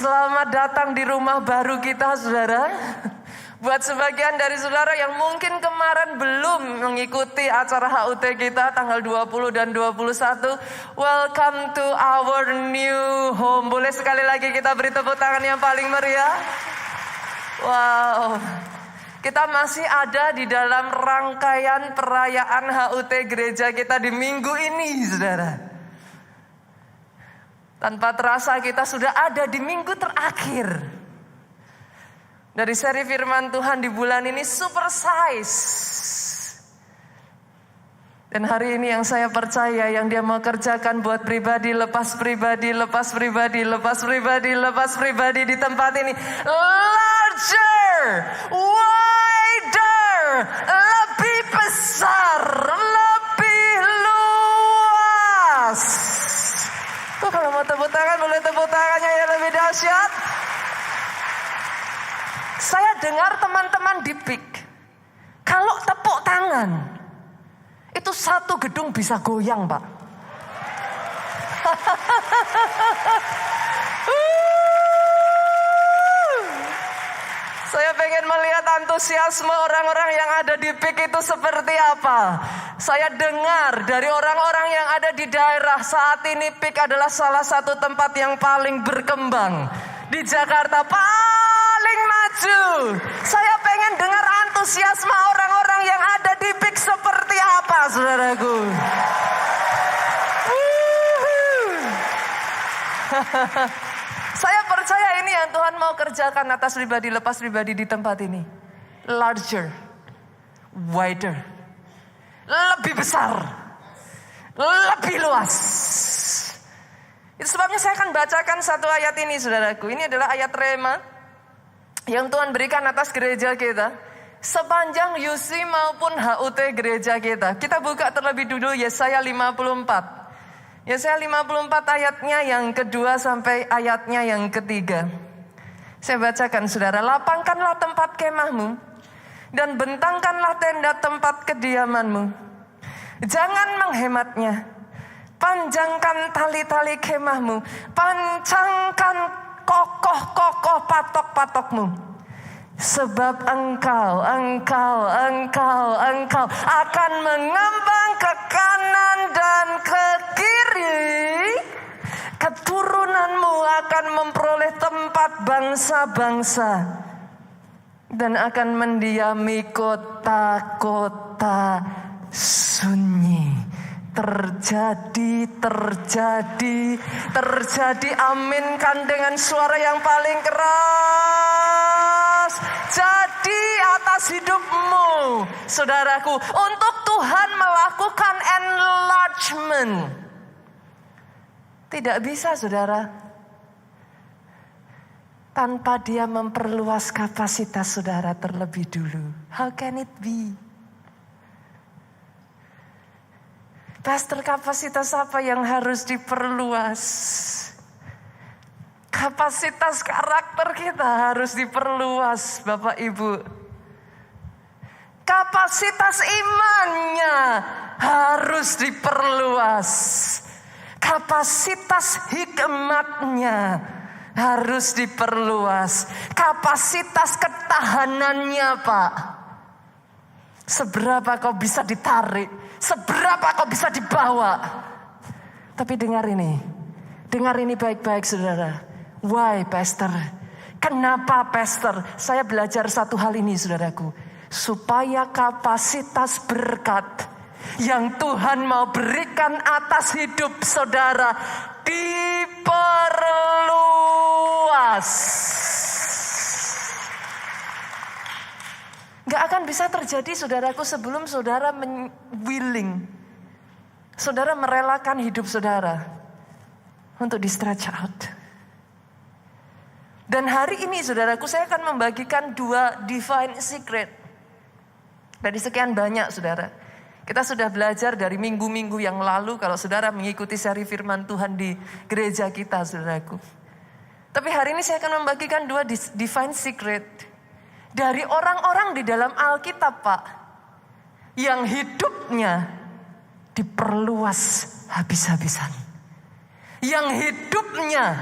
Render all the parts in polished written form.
Selamat datang di rumah baru kita, saudara. Buat sebagian dari saudara yang mungkin kemarin belum mengikuti acara HUT kita tanggal 20 dan 21, welcome to our new home. Boleh sekali lagi kita beri tepuk tangan yang paling meriah? Wow, kita masih ada di dalam rangkaian perayaan HUT gereja kita di minggu ini, saudara. Tanpa terasa kita sudah ada di minggu terakhir dari seri firman Tuhan di bulan ini, super size. Dan hari ini yang saya percaya, yang Dia mau kerjakan buat pribadi, lepas pribadi, lepas pribadi, lepas pribadi, lepas pribadi di tempat ini, larger, wider, lebih besar, lebih luas. Tuh, kalau mau tepuk tangan, boleh tepuk tangannya yang lebih dahsyat. Saya dengar teman-teman di PIK, kalau tepuk tangan, itu satu gedung bisa goyang, Pak. Saya pengen melihat antusiasme orang-orang yang ada di PIK itu seperti apa. Saya dengar dari orang-orang yang ada di daerah, saat ini PIK adalah salah satu tempat yang paling berkembang di Jakarta, paling maju. Saya pengen dengar antusiasme orang-orang yang ada di PIK seperti apa, saudaraku. Saya percaya ini yang Tuhan mau kerjakan atas pribadi, lepas pribadi di tempat ini. Larger, wider, lebih besar, lebih luas. Itu sebabnya saya akan bacakan satu ayat ini, saudaraku. Ini adalah ayat rema yang Tuhan berikan atas gereja kita sepanjang UC maupun HUT gereja kita. Kita buka terlebih dulu Yesaya 54. Yesaya 54 ayatnya yang kedua sampai ayatnya yang ketiga. Saya bacakan, saudara. Lapangkanlah tempat kemahmu dan bentangkanlah tenda tempat kediamanmu. Jangan menghematnya. Panjangkan tali-tali kemahmu. Pancangkan kokoh-kokoh patok-patokmu. Sebab engkau akan mengembang ke kanan dan ke kiri. Keturunanmu akan memperoleh tempat bangsa-bangsa dan akan mendiami kota-kota sunyi. Terjadi, aminkan dengan suara yang paling keras. Jadi atas hidupmu, saudaraku, untuk Tuhan melakukan enlargement. Tidak bisa, saudara, tanpa Dia memperluas kapasitas saudara terlebih dulu. How can it be? Pastor, kapasitas apa yang harus diperluas? Kapasitas karakter kita harus diperluas, Bapak Ibu. Kapasitas imannya harus diperluas. Kapasitas hikmatnya harus diperluas. Kapasitas ketahanannya, Pak. Seberapa kau bisa ditarik, seberapa kau bisa dibawa. Tapi dengar ini baik-baik, saudara. Why, Pastor? Kenapa, Pastor? Saya belajar satu hal ini, saudaraku. Supaya kapasitas berkat yang Tuhan mau berikan atas hidup saudara diperluas. Gak akan bisa terjadi, saudaraku, sebelum saudara willing. Saudara merelakan hidup saudara untuk di stretch out. Dan hari ini, saudaraku, saya akan membagikan 2 divine secret. Dari sekian banyak, saudara. Kita sudah belajar dari minggu-minggu yang lalu, kalau saudara mengikuti seri firman Tuhan di gereja kita, saudaraku. Tapi hari ini saya akan membagikan 2 divine secret dari orang-orang di dalam Alkitab, Pak, yang hidupnya diperluas habis-habisan, yang hidupnya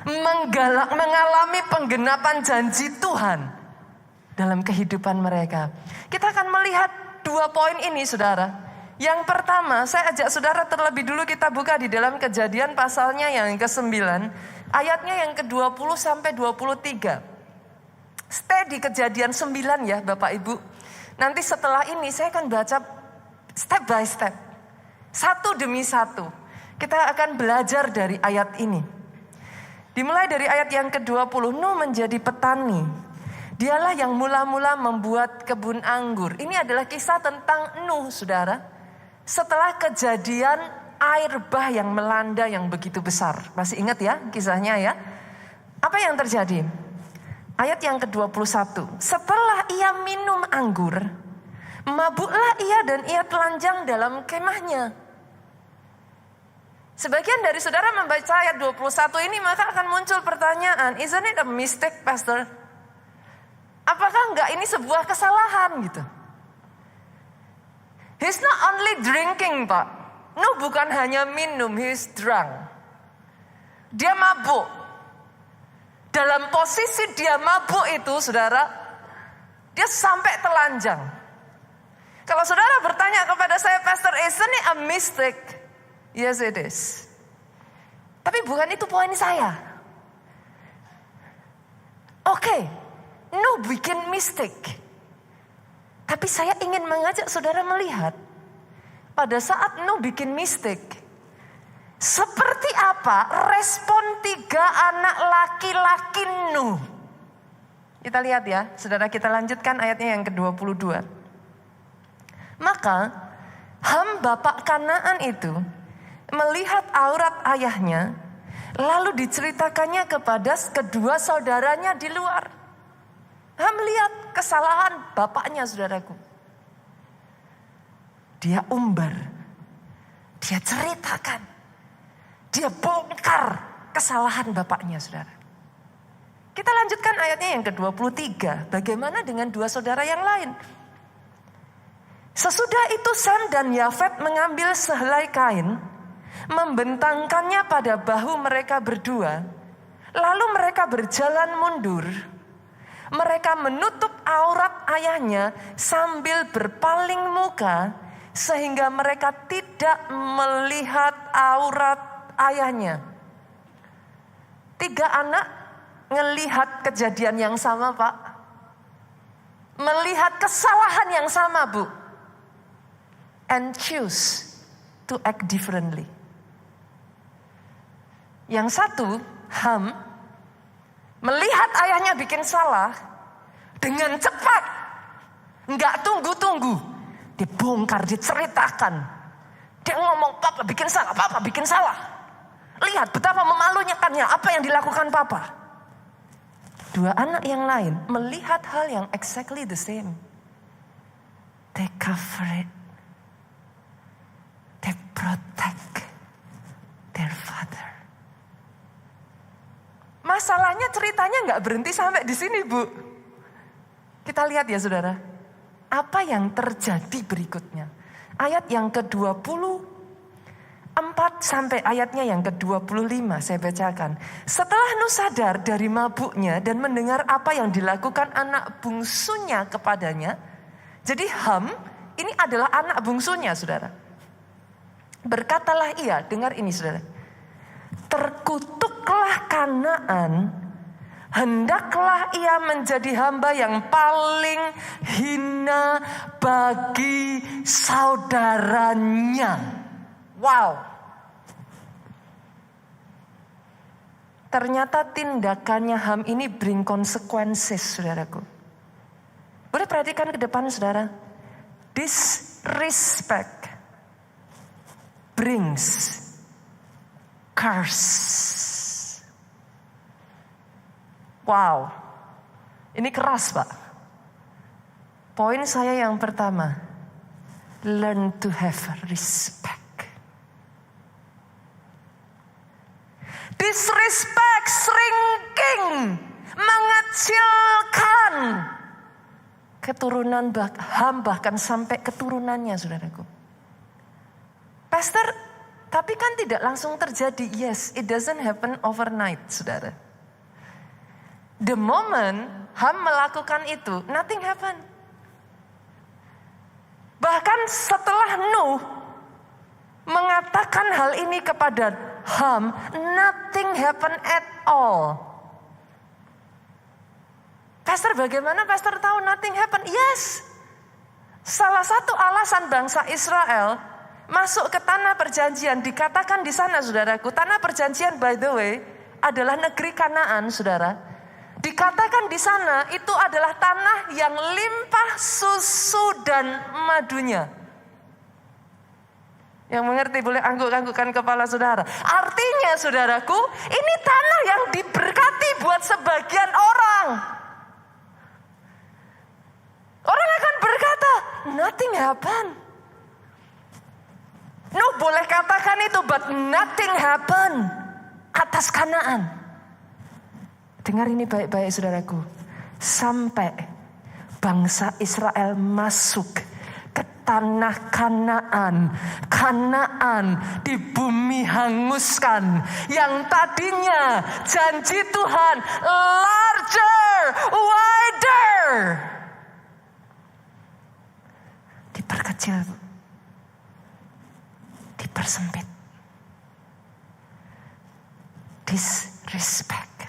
mengalami penggenapan janji Tuhan dalam kehidupan mereka. Kita akan melihat 2 poin ini, saudara. Yang pertama, saya ajak saudara terlebih dulu kita buka di dalam Kejadian pasalnya yang ke-9, ayatnya yang ke-20 sampai 23. Stay di Kejadian 9 ya Bapak Ibu. Nanti setelah ini saya akan baca step by step. Satu demi satu. Kita akan belajar dari ayat ini. Dimulai dari ayat yang ke-20, Nuh menjadi petani. Dialah yang mula-mula membuat kebun anggur. Ini adalah kisah tentang Nuh, saudara. Setelah kejadian air bah yang melanda yang begitu besar. Masih ingat ya kisahnya ya? Apa yang terjadi? Ayat yang ke-21. Setelah ia minum anggur, mabuklah ia dan ia telanjang dalam kemahnya. Sebagian dari saudara membaca ayat 21 ini maka akan muncul pertanyaan, isn't it a mistake, Pastor? Apakah enggak ini sebuah kesalahan gitu? He's not only drinking, Pak. Nuh bukan hanya minum, he's drunk. Dia mabuk. Dalam posisi dia mabuk itu, saudara, dia sampai telanjang. Kalau saudara bertanya kepada saya, Pastor, isn't it a mistake? Yes, it is. Tapi bukan itu poin saya. Oke, Nuh bikin mistake. Tapi saya ingin mengajak saudara melihat pada saat Nuh bikin mistake, seperti apa respon 3 anak laki-laki Nuh. Kita lihat ya, saudara, kita lanjutkan ayatnya yang ke-22. Maka Ham bapak Kanaan itu melihat aurat ayahnya, lalu diceritakannya kepada kedua saudaranya di luar. Ham melihat kesalahan bapaknya, saudaraku. Dia umbar, dia ceritakan, dia bongkar kesalahan bapaknya, saudara. Kita lanjutkan ayatnya yang ke-23. Bagaimana dengan 2 saudara yang lain? Sesudah itu Sem dan Yafet mengambil sehelai kain, membentangkannya pada bahu mereka berdua. Lalu mereka berjalan mundur. Mereka menutup aurat ayahnya sambil berpaling muka sehingga mereka tidak melihat aurat ayahnya. 3 anak ngelihat kejadian yang sama, Pak. Melihat kesalahan yang sama, Bu. And choose to act differently. Yang satu, Ham, melihat ayahnya bikin salah, dengan cepat, nggak tunggu-tunggu, dibongkar, diceritakan. Dia ngomong, papa bikin salah, papa bikin salah. Lihat betapa memalukannya apa yang dilakukan papa. 2 anak yang lain melihat hal yang exactly the same. They cover it. They protect their father. Masalahnya ceritanya nggak berhenti sampai di sini, Bu. Kita lihat ya, saudara. Apa yang terjadi berikutnya? Ayat yang ke-24 sampai ayatnya yang ke-25 saya bacakan. Setelah Nuh sadar dari mabuknya dan mendengar apa yang dilakukan anak bungsunya kepadanya. Jadi Ham ini adalah anak bungsunya, saudara. Berkatalah ia, dengar ini, saudara. Terkutuklah Kanaan, hendaklah ia menjadi hamba yang paling hina bagi saudaranya. Wow. Ternyata tindakannya Ham ini bring consequences, saudaraku. Boleh perhatikan ke depan, saudara. Disrespect brings curse. Wow, ini keras, Pak. Poin saya yang pertama, learn to have respect. Disrespect, shrinking, mengecilkan keturunan Ham bahkan sampai keturunannya, saudaraku. Pastor, Tapi kan tidak langsung terjadi. Yes, it doesn't happen overnight, saudara. The moment Ham melakukan itu, nothing happen. Bahkan setelah Nuh mengatakan hal ini kepada Ham, nothing happen at all. Pastor, bagaimana pastor tahu nothing happen? Yes. Salah satu alasan bangsa Israel masuk ke tanah perjanjian, dikatakan di sana, saudaraku, tanah perjanjian by the way adalah negeri Kanaan, saudara. Dikatakan di sana itu adalah tanah yang limpah susu dan madunya. Yang mengerti boleh angguk-anggukkan kepala saudara. Artinya, saudaraku, ini tanah yang diberkati buat sebagian orang. Orang akan berkata, nothing happen. Nuh boleh katakan itu, but nothing happen atas Kanaan. Dengar ini baik-baik, saudaraku. Sampai bangsa Israel masuk ke tanah Kanaan. Kanaan di bumi hanguskan. Yang tadinya janji Tuhan larger, wider. Diperkecil, dipersempit. Disrespect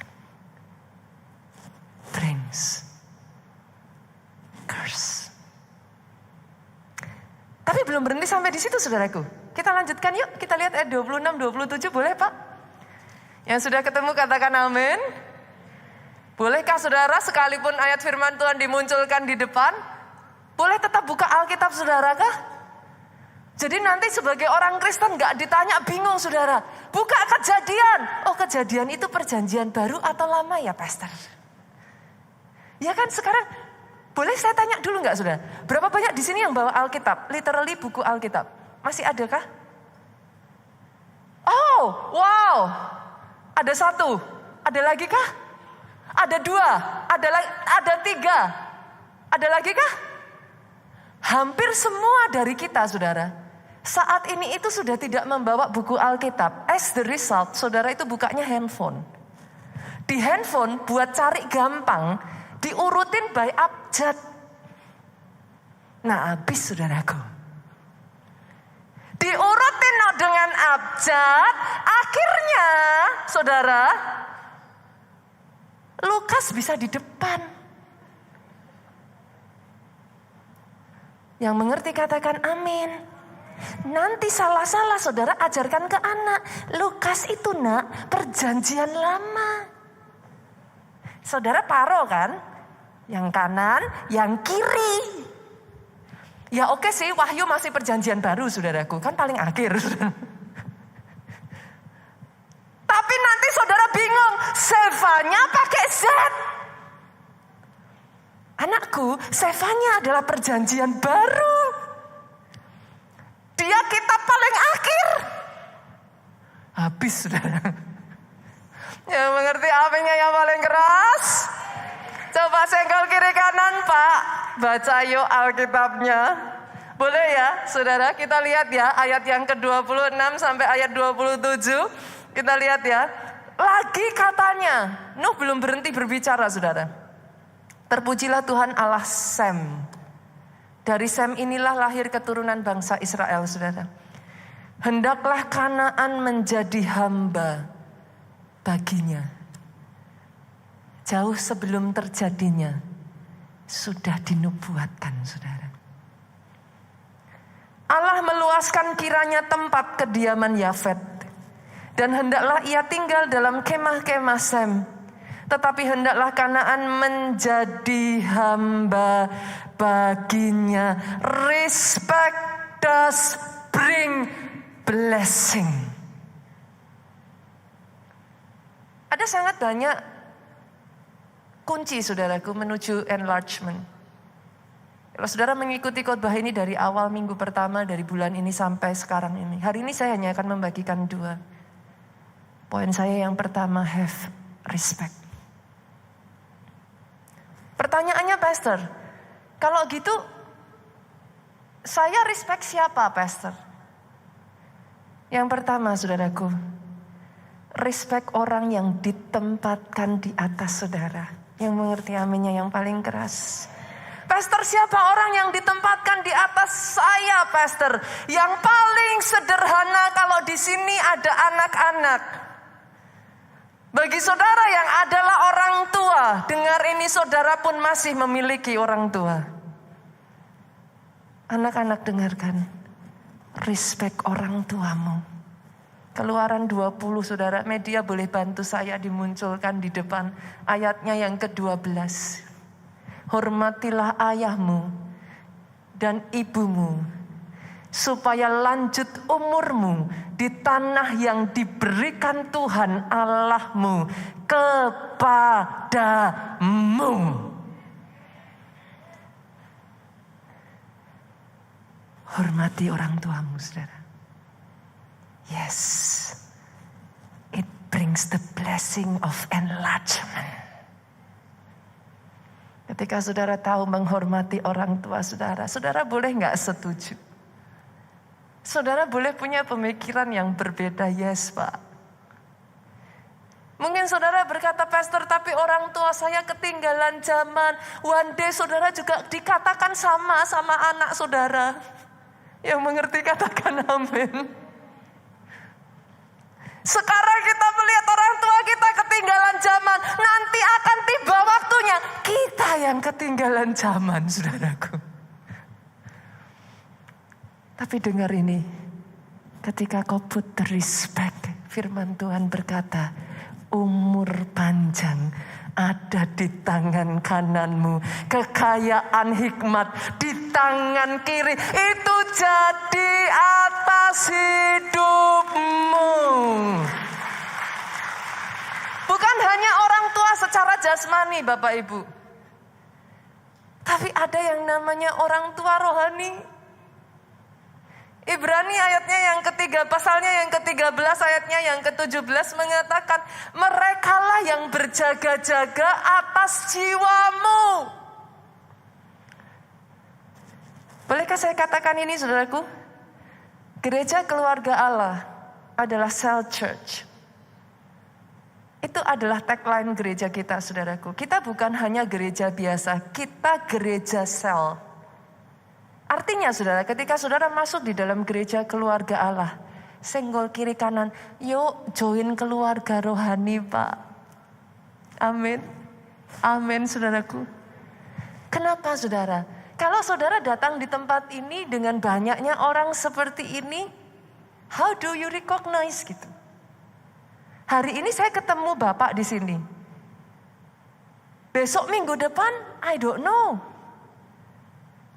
brings curse. Tapi belum berhenti sampai di situ, saudaraku. Kita lanjutkan yuk, kita lihat ayat 26-27, boleh Pak? Yang sudah ketemu katakan amin. Bolehkah saudara sekalipun ayat firman Tuhan dimunculkan di depan, boleh tetap buka Alkitab saudara kah? Jadi nanti sebagai orang Kristen gak ditanya bingung saudara. Buka Kejadian. Oh, Kejadian itu perjanjian baru atau lama ya pastor? Ya kan sekarang, boleh saya tanya dulu gak saudara? Berapa banyak di sini yang bawa Alkitab? Literally buku Alkitab. Masih ada kah? Oh, wow. Ada 1. Ada lagi kah? Ada 2. Ada 3. Ada lagi kah? Hampir semua dari kita, saudara, saat ini itu sudah tidak membawa buku Alkitab. As the result, saudara itu bukanya handphone. Di handphone buat cari gampang, diurutin by abjad. Nah, habis saudaraku. Diurutin dengan abjad, akhirnya, saudara, Lukas bisa di depan. Yang mengerti katakan amin. Nanti salah-salah saudara ajarkan ke anak. Lukas itu nak perjanjian lama. Saudara paro kan? Yang kanan, yang kiri. Ya oke sih, Wahyu masih perjanjian baru saudaraku. Kan paling akhir. Tapi nanti saudara bingung. Sevanya pakai Z. Anakku, Sevanya adalah perjanjian baru. Dia kitab paling akhir. Habis, saudara. Yang mengerti apinya yang paling keras? Coba senggol kiri kanan, Pak. Baca yuk Alkitabnya. Boleh ya, saudara? Kita lihat ya, ayat yang ke-26 sampai ayat 27. Kita lihat ya. Lagi katanya, Nuh belum berhenti berbicara, saudara. Terpujilah Tuhan Allah Sem. Dari Sem inilah lahir keturunan bangsa Israel, saudara. Hendaklah Kanaan menjadi hamba baginya. Jauh sebelum terjadinya, sudah dinubuatkan, saudara. Allah meluaskan kiranya tempat kediaman Yafet. Dan hendaklah ia tinggal dalam kemah-kemah Sem. Tetapi hendaklah Kanaan menjadi hamba baginya. Respect does bring blessing. Ada sangat banyak kunci saudaraku menuju enlargement. Kalau saudara mengikuti khotbah ini dari awal minggu pertama dari bulan ini sampai sekarang ini. Hari ini saya hanya akan membagikan 2. Poin saya yang pertama, have respect. Pertanyaannya pastor, kalau gitu saya respect siapa pastor? Yang pertama saudaraku, respect orang yang ditempatkan di atas saudara. Yang mengerti aminnya yang paling keras. Pastor, siapa orang yang ditempatkan di atas saya, Pastor? Yang paling sederhana kalau di sini ada anak-anak. Bagi saudara yang adalah orang tua, dengar ini, saudara pun masih memiliki orang tua. Anak-anak dengarkan, respect orang tuamu. Keluaran 20 saudara, media boleh bantu saya dimunculkan di depan ayatnya yang ke-12. Hormatilah ayahmu dan ibumu, supaya lanjut umurmu di tanah yang diberikan Tuhan Allahmu kepadamu. Hormati orang tuamu, saudara. Yes, it brings the blessing of enlargement. Ketika saudara tahu menghormati orang tua saudara, saudara boleh gak setuju? Saudara boleh punya pemikiran yang berbeda, yes Pak. Mungkin saudara berkata, Pastor, tapi orang tua saya ketinggalan zaman. One day saudara juga dikatakan sama anak saudara. Yang mengerti katakan amin. Sekarang kita melihat orang tua kita ketinggalan zaman. Nanti akan tiba waktunya kita yang ketinggalan zaman, saudaraku. Tapi dengar ini. Ketika kau put the respect, firman Tuhan berkata, umur panjang ada di tangan kananmu. Kekayaan hikmat di tangan kiri. Itu jadi atas hidupmu. Bukan hanya orang tua secara jasmani, Bapak Ibu. Tapi ada yang namanya orang tua rohani. Ibrani ayatnya yang ketiga, pasalnya yang ke-13, ayatnya yang ke-17 mengatakan, merekalah yang berjaga-jaga atas jiwamu. Bolehkah saya katakan ini, saudaraku? Gereja keluarga Allah adalah cell church. Itu adalah tagline gereja kita, saudaraku. Kita bukan hanya gereja biasa, kita gereja sel. Artinya saudara, ketika saudara masuk di dalam gereja keluarga Allah, senggol kiri kanan, yuk join keluarga rohani Pak. Amin. Amin saudaraku. Kenapa saudara? Kalau saudara datang di tempat ini dengan banyaknya orang seperti ini, how do you recognize gitu? Hari ini saya ketemu Bapak di sini. Besok minggu depan, I don't know.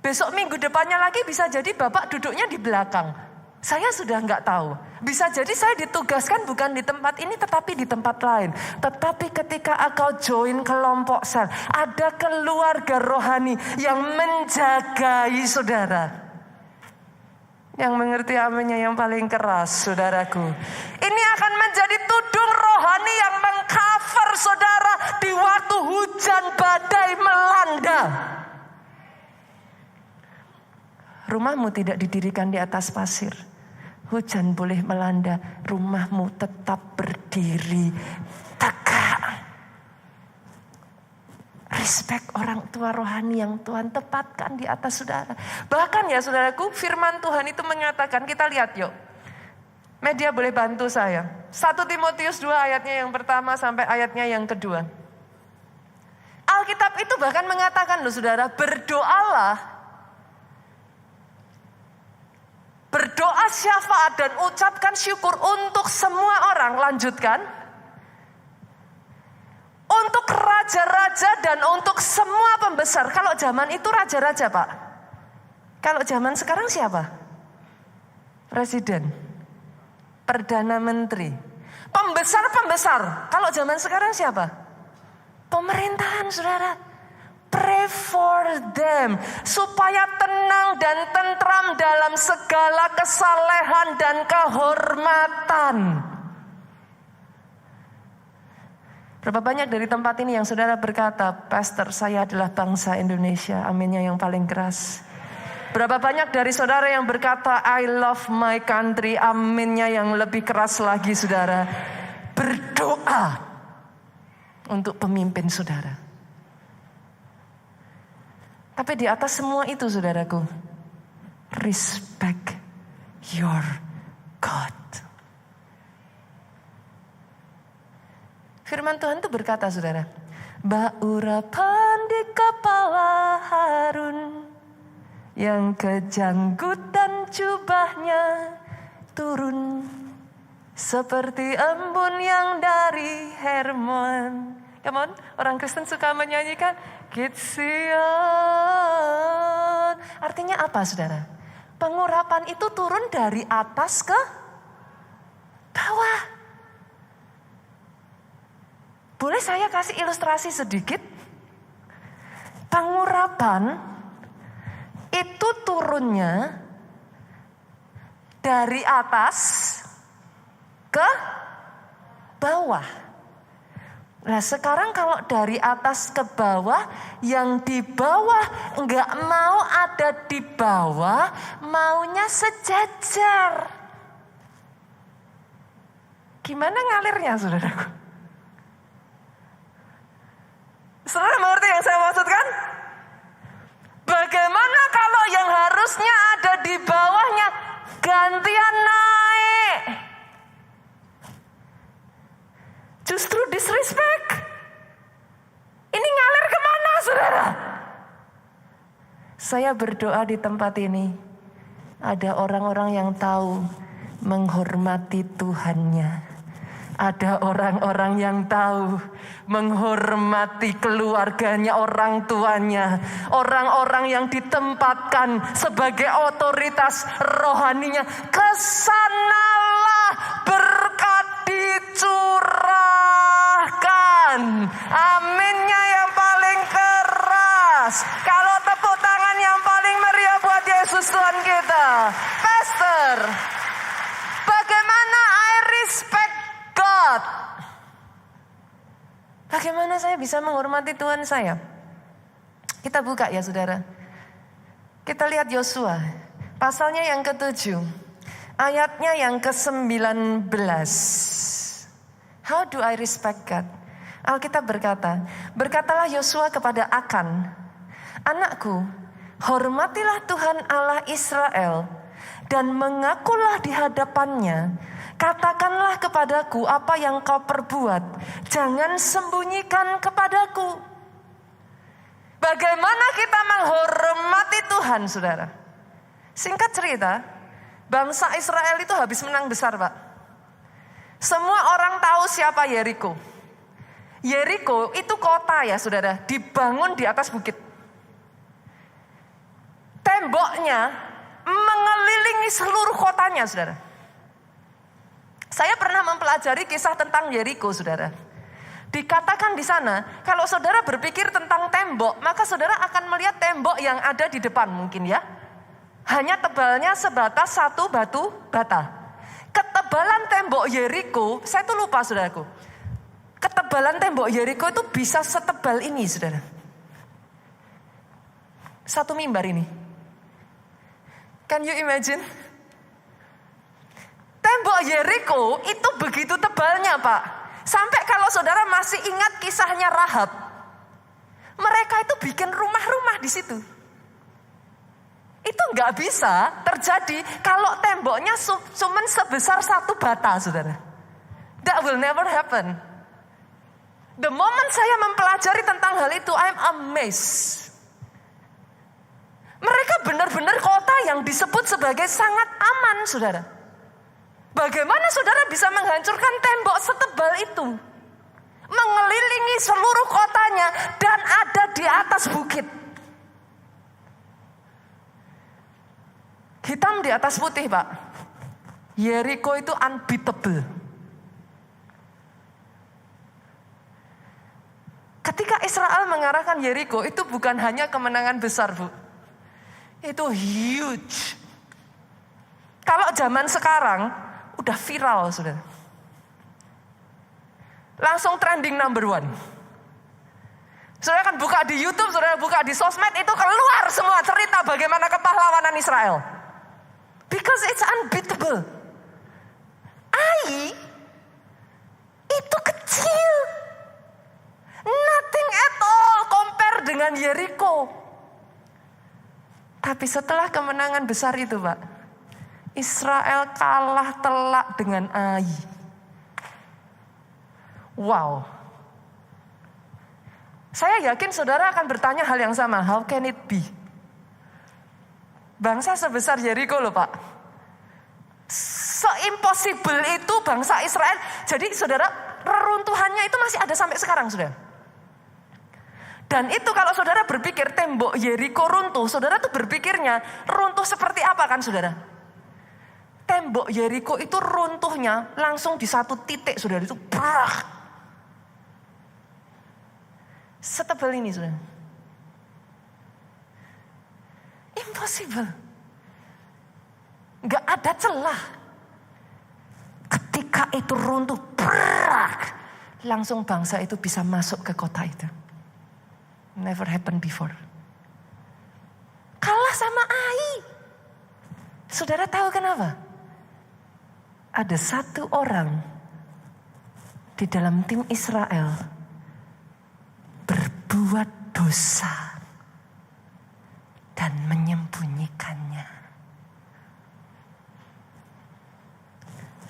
Besok minggu depannya lagi bisa jadi Bapak duduknya di belakang. Saya sudah nggak tahu. Bisa jadi saya ditugaskan bukan di tempat ini tetapi di tempat lain. Tetapi ketika engkau join kelompok sel, ada keluarga rohani yang menjagai saudara. Yang mengerti aminnya yang paling keras, saudaraku. Ini akan menjadi tudung rohani yang mengcover saudara di waktu hujan badai melanda. Rumahmu tidak didirikan di atas pasir. Hujan boleh melanda, rumahmu tetap berdiri tegak. Respect orang tua rohani yang Tuhan tempatkan di atas saudara. Bahkan ya saudaraku, firman Tuhan itu mengatakan, kita lihat yuk. Media boleh bantu saya. 1 Timotius 2 ayatnya yang pertama sampai ayatnya yang kedua. Alkitab itu bahkan mengatakan loh saudara, berdoalah. Berdoa syafaat dan ucapkan syukur untuk semua orang. Lanjutkan. Untuk raja-raja dan untuk semua pembesar. Kalau zaman itu raja-raja Pak. Kalau zaman sekarang siapa? Presiden. Perdana Menteri. Pembesar-pembesar. Kalau zaman sekarang siapa? Pemerintahan saudara. Pray for them. Supaya tenang dan tentram dalam segala kesalehan dan kehormatan. Berapa banyak dari tempat ini yang saudara berkata, Pastor saya adalah bangsa Indonesia. Aminnya yang paling keras. Berapa banyak dari saudara yang berkata, I love my country, aminnya yang lebih keras lagi saudara. Berdoa untuk pemimpin saudara. Tapi di atas semua itu saudaraku, respect your God. Firman Tuhan itu berkata saudara, baurapan di kepala Harun, yang kejanggutan jubahnya turun seperti embun yang dari Hermon. Come on, orang Kristen suka menyanyikan Kitsion. Artinya apa saudara? Pengurapan itu turun dari atas ke bawah. Boleh saya kasih ilustrasi sedikit? Pengurapan itu turunnya dari atas ke bawah. Nah sekarang kalau dari atas ke bawah, yang di bawah enggak mau ada di bawah, maunya sejajar. Gimana ngalirnya saudaraku? Saudara mengerti yang saya maksudkan? Bagaimana kalau yang harusnya ada di bawahnya gantian naik? Justru disrespect. Ini ngalir kemana saudara? Saya berdoa di tempat ini, ada orang-orang yang tahu menghormati Tuhannya. Ada orang-orang yang tahu menghormati keluarganya, orang tuanya. Orang-orang yang ditempatkan sebagai otoritas rohaninya. Kesanalah berkat dicurahkan. Aminnya yang paling keras. Kalau tepuk tangan yang paling meriah buat Yesus Tuhan kita. Pastor, bagaimana I respect God? Bagaimana saya bisa menghormati Tuhan saya? Kita buka ya saudara. Kita lihat Yosua. Pasalnya yang ke-7. Ayatnya yang ke-19. How do I respect God? Alkitab berkata, berkatalah Yosua kepada Akan, anakku, hormatilah Tuhan Allah Israel dan mengakulah di hadapannya. Katakanlah kepadaku apa yang kau perbuat. Jangan sembunyikan kepadaku. Bagaimana kita menghormati Tuhan, saudara? Singkat cerita, bangsa Israel itu habis menang besar, Pak. Semua orang tahu siapa Yeriko. Yeriko itu kota ya, saudara. Dibangun di atas bukit. Temboknya mengelilingi seluruh kotanya, saudara. Saya pernah mempelajari kisah tentang Yeriko, saudara. Dikatakan di sana, kalau saudara berpikir tentang tembok, maka saudara akan melihat tembok yang ada di depan mungkin ya. Hanya tebalnya sebatas satu batu bata. Ketebalan tembok Yeriko, saya tuh lupa saudaraku. Ketebalan tembok Yeriko itu bisa setebal ini, saudara. Satu mimbar ini. Can you imagine? Tembok Yeriko itu begitu tebalnya, Pak. Sampai kalau saudara masih ingat kisahnya Rahab. Mereka itu bikin rumah-rumah di situ. Itu nggak bisa terjadi kalau temboknya cuma sebesar satu bata, saudara. That will never happen. The moment saya mempelajari tentang hal itu, I'm amazed. Mereka benar-benar kota yang disebut sebagai sangat aman, saudara. Bagaimana saudara bisa menghancurkan tembok setebal itu? Mengelilingi seluruh kotanya dan ada di atas bukit. Hitam di atas putih, Pak. Yeriko itu unbeatable. Ketika Israel mengarahkan Yeriko, itu bukan hanya kemenangan besar, Bu. Itu huge. Kalau zaman sekarang udah viral, saudara. Langsung trending number 1. Saudara kan buka di YouTube, saudara buka di sosmed, itu keluar semua cerita bagaimana kepahlawanan Israel. Because it's unbeatable. Ai itu kecil. Nothing at all compare dengan Yeriko. Tapi setelah kemenangan besar itu, Pak, Israel kalah telak dengan Ai. Wow. Saya yakin saudara akan bertanya hal yang sama. How can it be? Bangsa sebesar Yeriko loh, Pak. Se-impossible itu bangsa Israel. Jadi saudara, reruntuhannya itu masih ada sampai sekarang, saudara. Dan itu kalau saudara berpikir tembok Yeriko runtuh, saudara tuh berpikirnya runtuh seperti apa kan, saudara? Tembok Yeriko itu runtuhnya langsung di satu titik, saudara, itu brak. Setebal ini, saudara. Impossible. Gak ada celah. Ketika itu runtuh, brak, langsung bangsa itu bisa masuk ke kota itu. Never happened before. Kalah sama Ai. Saudara tahu kenapa? Ada satu orang di dalam tim Israel berbuat dosa dan menyembunyikannya.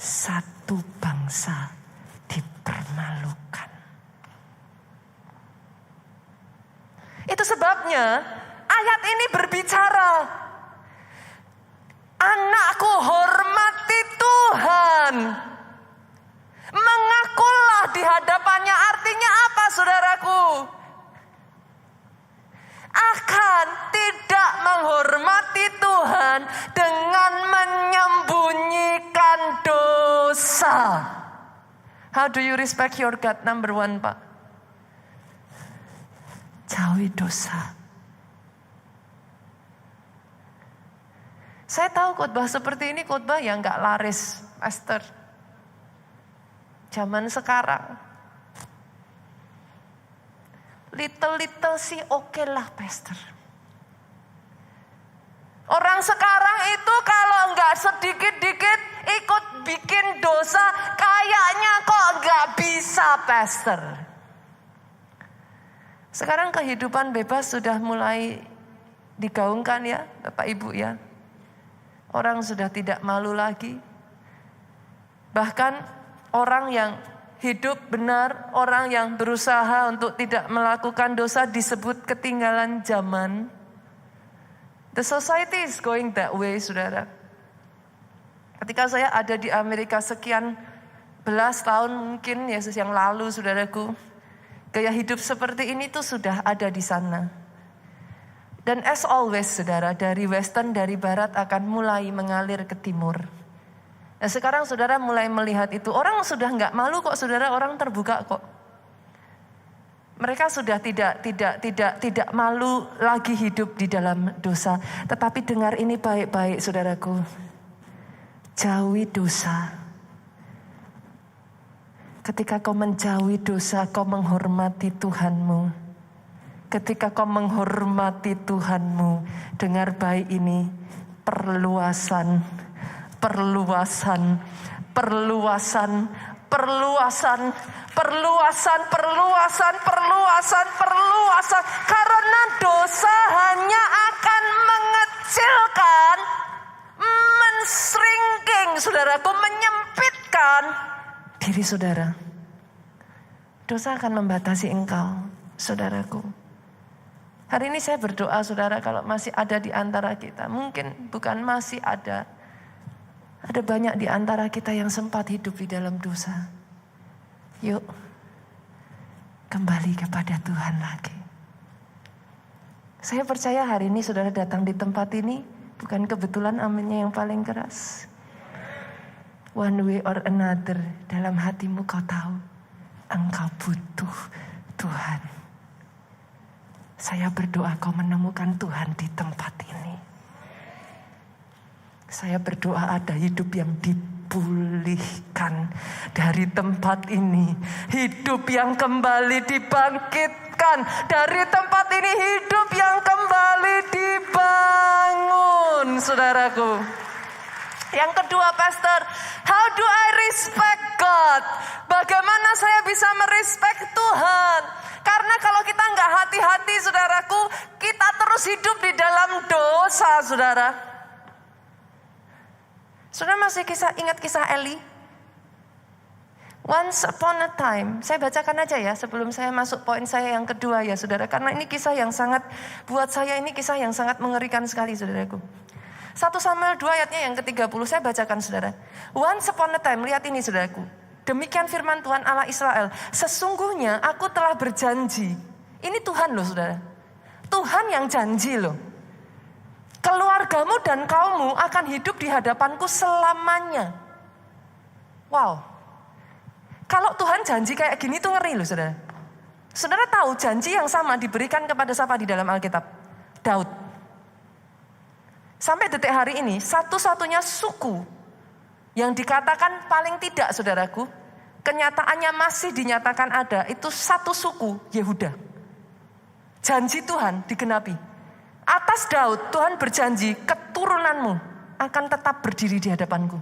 Satu bangsa dipermalukan. Itu sebabnya ayat ini berbicara, anakku hormati Tuhan. Mengakulah di hadapannya, artinya apa, saudaraku? Akan tidak menghormati Tuhan dengan menyembunyikan dosa. How do you respect your God? Number one, Pak. Jauhi dosa. Saya tahu khotbah seperti ini khotbah yang gak laris, Pastor. Zaman sekarang. Little sih oke lah, Pastor. Orang sekarang itu kalau gak sedikit-dikit ikut bikin dosa, kayaknya kok gak bisa, Pastor. Sekarang kehidupan bebas sudah mulai digaungkan ya, Bapak Ibu ya. Orang sudah tidak malu lagi. Bahkan orang yang hidup benar, orang yang berusaha untuk tidak melakukan dosa disebut ketinggalan zaman. The society is going that way, saudara. Ketika saya ada di Amerika sekian belas tahun mungkin Yesus yang lalu, saudaraku, gaya hidup seperti ini tuh sudah ada di sana. Dan as always, saudara, dari western, dari barat akan mulai mengalir ke timur. Nah sekarang saudara mulai melihat itu. Orang sudah nggak malu kok, saudara, orang terbuka kok. Mereka sudah tidak malu lagi hidup di dalam dosa. Tetapi dengar ini baik-baik, saudaraku. Jauhi dosa. Ketika kau menjauhi dosa, kau menghormati Tuhanmu. Ketika kau menghormati Tuhanmu, dengar baik ini, perluasan, karena dosa hanya akan mengecilkan, men-shrinking, saudaraku, menyempitkan diri saudara. Dosa akan membatasi engkau, saudaraku. Hari ini saya berdoa, saudara, kalau masih ada di antara kita, mungkin bukan masih ada banyak di antara kita yang sempat hidup di dalam dosa. Yuk, kembali kepada Tuhan lagi. Saya percaya hari ini saudara datang di tempat ini, bukan kebetulan aminnya yang paling keras. One way or another, dalam hatimu kau tahu, engkau butuh Tuhan. Saya berdoa kau menemukan Tuhan di tempat ini. Saya berdoa ada hidup yang dipulihkan dari tempat ini. Hidup yang kembali dibangkitkan bahkan dari tempat ini hidup yang kembali dibangun, saudaraku. Yang kedua, Pastor, how do I respect God? Bagaimana saya bisa merespek Tuhan? Karena kalau kita nggak hati-hati, saudaraku, kita terus hidup di dalam dosa, saudara. Saudara masih ingat kisah Eli? Once upon a time, saya bacakan aja ya sebelum saya masuk poin saya yang kedua ya, saudara. Karena ini kisah yang sangat, buat saya ini kisah yang sangat mengerikan sekali, saudaraku. 1 Samuel 2 ayatnya yang ke-30 saya bacakan, saudara. Once upon a time, lihat ini, saudaraku. Demikian firman Tuhan Allah Israel. Sesungguhnya aku telah berjanji. Ini Tuhan loh, saudara. Tuhan yang janji loh. Keluargamu dan kaummu akan hidup di hadapanku selamanya. Wow. Kalau Tuhan janji kayak gini tuh ngeri loh, saudara. Saudara tahu janji yang sama diberikan kepada siapa di dalam Alkitab? Daud. Sampai detik hari ini, satu-satunya suku yang dikatakan paling tidak, saudaraku, kenyataannya masih dinyatakan ada, itu satu suku, Yehuda. Janji Tuhan digenapi. Atas Daud, Tuhan berjanji, keturunanmu akan tetap berdiri di hadapanku.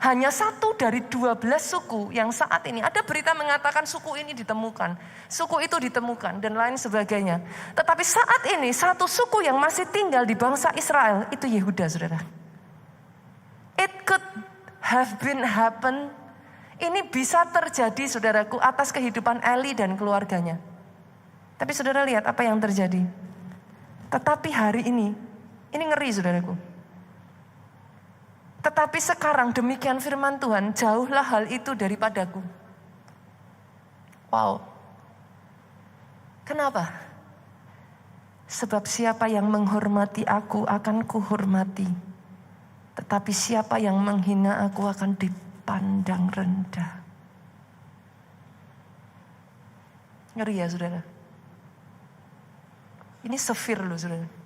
Hanya 1 dari 12 suku yang saat ini, ada berita mengatakan suku ini ditemukan, suku itu ditemukan, dan lain sebagainya. Tetapi saat ini, satu suku yang masih tinggal di bangsa Israel, itu Yehuda, saudara. It could have been happen, ini bisa terjadi, saudaraku, atas kehidupan Eli dan keluarganya. Tapi saudara lihat apa yang terjadi. Tetapi hari ini ngeri, saudaraku. Tetapi sekarang demikian firman Tuhan, jauhlah hal itu daripadaku. Wow. Kenapa? Sebab siapa yang menghormati aku akan kuhormati. Tetapi siapa yang menghina aku akan dipandang rendah. Ngeri ya, saudara. Ini severe loh, saudara.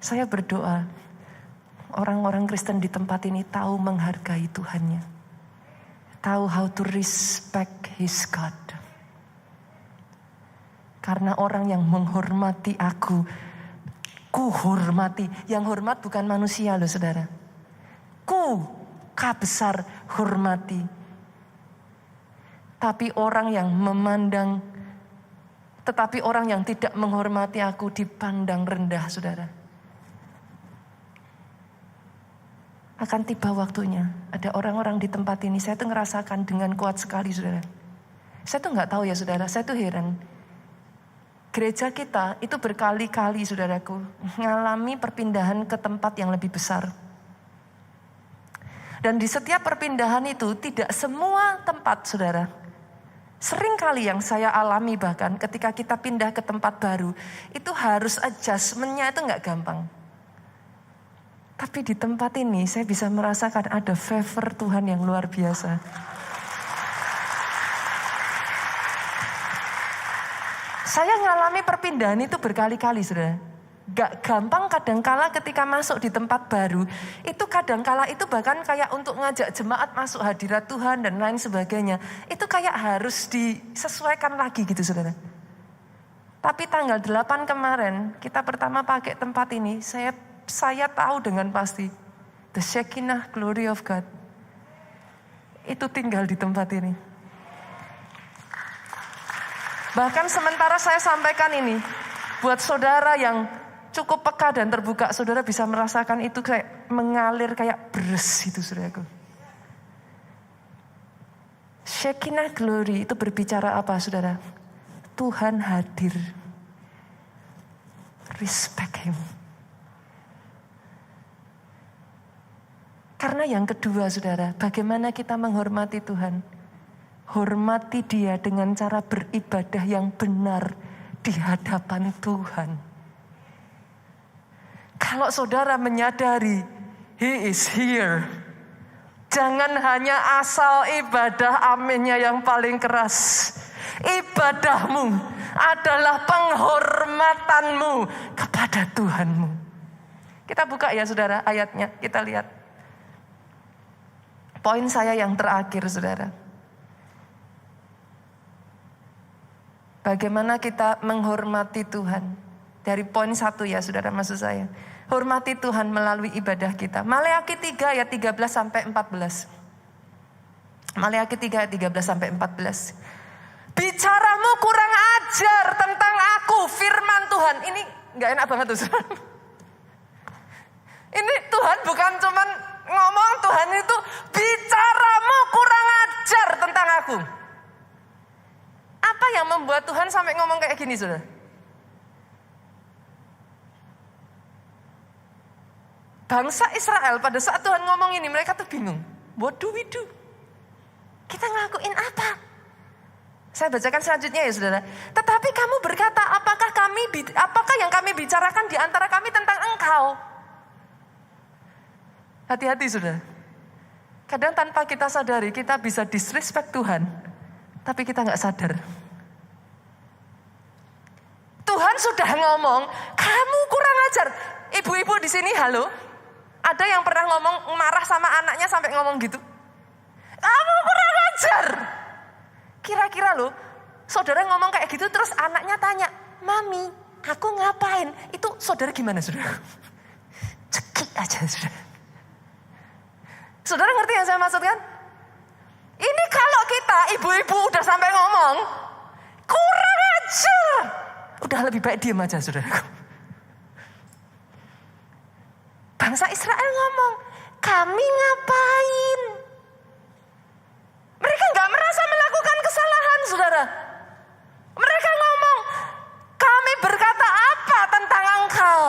Saya berdoa, orang-orang Kristen di tempat ini tahu menghargai Tuhannya. Tahu how to respect His God. Karena orang yang menghormati aku, ku hormati. Yang hormat bukan manusia loh, saudara. K besar hormati. Tapi orang yang memandang, tetapi orang yang tidak menghormati aku dipandang rendah, saudara. Akan tiba waktunya, ada orang-orang di tempat ini, saya tuh ngerasakan dengan kuat sekali, saudara. Saya tuh gak tahu ya, saudara, saya tuh heran. Gereja kita itu berkali-kali, saudaraku, mengalami perpindahan ke tempat yang lebih besar. Dan di setiap perpindahan itu, tidak semua tempat, saudara. Seringkali yang saya alami bahkan ketika kita pindah ke tempat baru, itu harus adjustment-nya itu gak gampang. Tapi di tempat ini saya bisa merasakan ada favor Tuhan yang luar biasa. Saya ngalami perpindahan itu berkali-kali, saudara. Gak gampang kadangkala ketika masuk di tempat baru. Itu kadangkala itu bahkan kayak untuk ngajak jemaat masuk hadirat Tuhan dan lain sebagainya. Itu kayak harus disesuaikan lagi gitu, saudara. Tapi tanggal 8 kemarin kita pertama pakai tempat ini, saya tahu dengan pasti the Shekinah glory of God itu tinggal di tempat ini. Bahkan sementara saya sampaikan ini buat saudara yang cukup peka dan terbuka, saudara bisa merasakan itu kayak mengalir kayak beres itu, saudaraku. Shekinah glory itu berbicara apa, saudara? Tuhan hadir. Respect Him. Karena yang kedua, saudara, bagaimana kita menghormati Tuhan? Hormati Dia dengan cara beribadah yang benar di hadapan Tuhan. Kalau saudara menyadari He is here, jangan hanya asal ibadah aminnya yang paling keras. Ibadahmu adalah penghormatanmu kepada Tuhanmu. Kita buka ya, saudara, ayatnya, kita lihat. Poin saya yang terakhir, saudara. Bagaimana kita menghormati Tuhan. Dari poin 1 ya saudara, maksud saya. Hormati Tuhan melalui ibadah kita. Maleakhi 3 ayat 13 sampai 14. Maleakhi 3 ayat 13 sampai 14. Bicaramu kurang ajar tentang aku, firman Tuhan. Ini gak enak banget tuh saudara. Ini Tuhan bukan cuman ngomong, Tuhan itu bicaramu kurang ajar tentang aku. Apa yang membuat Tuhan sampai ngomong kayak gini saudara? Bangsa Israel pada saat Tuhan ngomong ini mereka tuh bingung. What do we do? Kita ngelakuin apa? Saya bacakan selanjutnya ya saudara. Tetapi kamu berkata, apakah yang kami bicarakan di antara kami tentang engkau? Hati-hati saudara. Kadang tanpa kita sadari kita bisa disrespect Tuhan, tapi kita nggak sadar. Tuhan sudah ngomong, kamu kurang ajar. Ibu-ibu di sini, halo. Ada yang pernah ngomong marah sama anaknya sampai ngomong gitu? Kamu kurang ajar. Kira-kira loh, saudara ngomong kayak gitu terus anaknya tanya, Mami, aku ngapain? Itu saudara gimana saudara? Cekik aja saudara. Saudara ngerti yang saya maksudkan? Ini kalau kita ibu-ibu udah sampai ngomong, kurang ajar. Udah lebih baik diam aja saudara. Bangsa Israel ngomong, kami ngapain? Mereka gak merasa melakukan kesalahan saudara. Mereka ngomong, kami berkata apa tentang engkau?